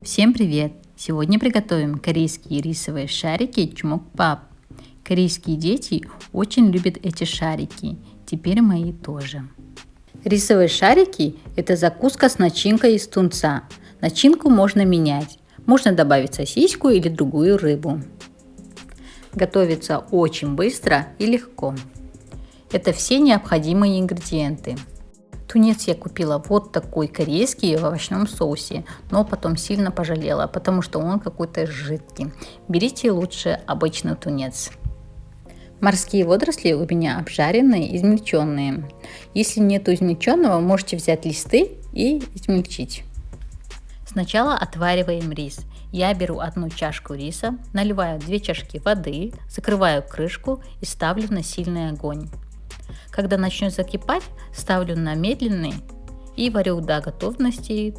Всем привет! Сегодня приготовим корейские рисовые шарики чмокпап. Корейские дети очень любят эти шарики, теперь мои тоже. Рисовые шарики – это закуска с начинкой из тунца. Начинку можно менять, можно добавить сосиску или другую рыбу. Готовится очень быстро и легко. Это все необходимые ингредиенты. Тунец я купила вот такой корейский в овощном соусе, но потом сильно пожалела, потому что он какой-то жидкий. Берите лучше обычный тунец. Морские водоросли у меня обжаренные, измельченные. Если нету измельченного, можете взять листы и измельчить. Сначала отвариваем рис. Я беру одну чашку риса, наливаю 2 чашки воды, закрываю крышку и ставлю на сильный огонь. Когда начнет закипать, ставлю на медленный и варю до готовности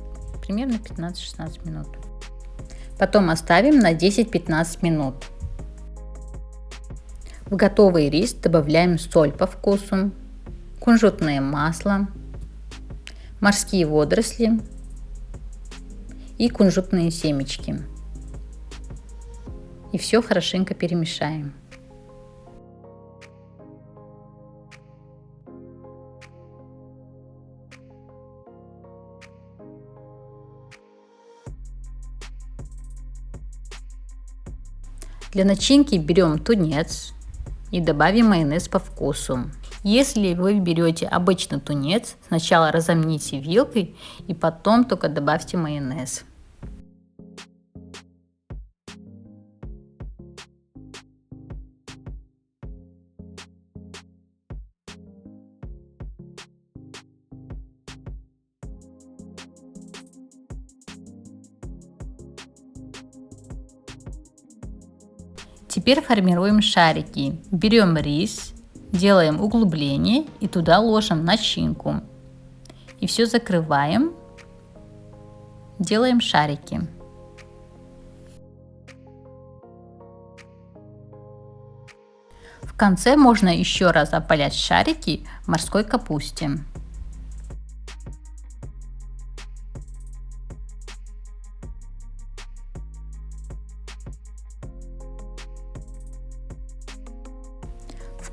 примерно 15-16 минут. Потом оставим на 10-15 минут. В готовый рис добавляем соль по вкусу, кунжутное масло, морские водоросли и кунжутные семечки. И все хорошенько перемешаем. Для начинки берем тунец и добавим майонез по вкусу. Если вы берете обычный тунец, сначала разомните вилкой и потом только добавьте майонез. Теперь формируем шарики. Берем рис, делаем углубление и туда ложим начинку. И все закрываем. Делаем шарики. В конце можно еще раз опалять шарики в морской капусте.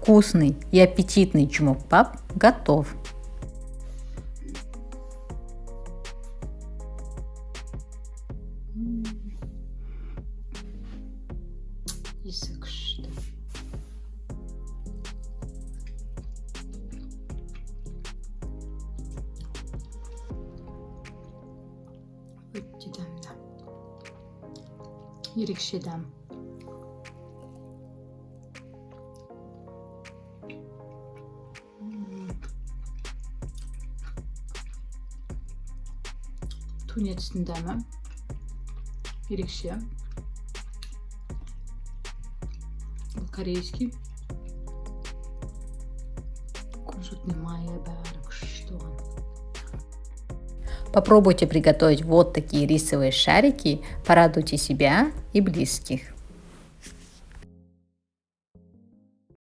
Вкусный и аппетитный чмокпап готов. ерекшедам. Тунецтің дәмі ерекше. Бұл корейский. Кунжутный майы бәрі күшті оған. Попробуйте приготовить вот такие рисовые шарики, порадуйте себя и близких.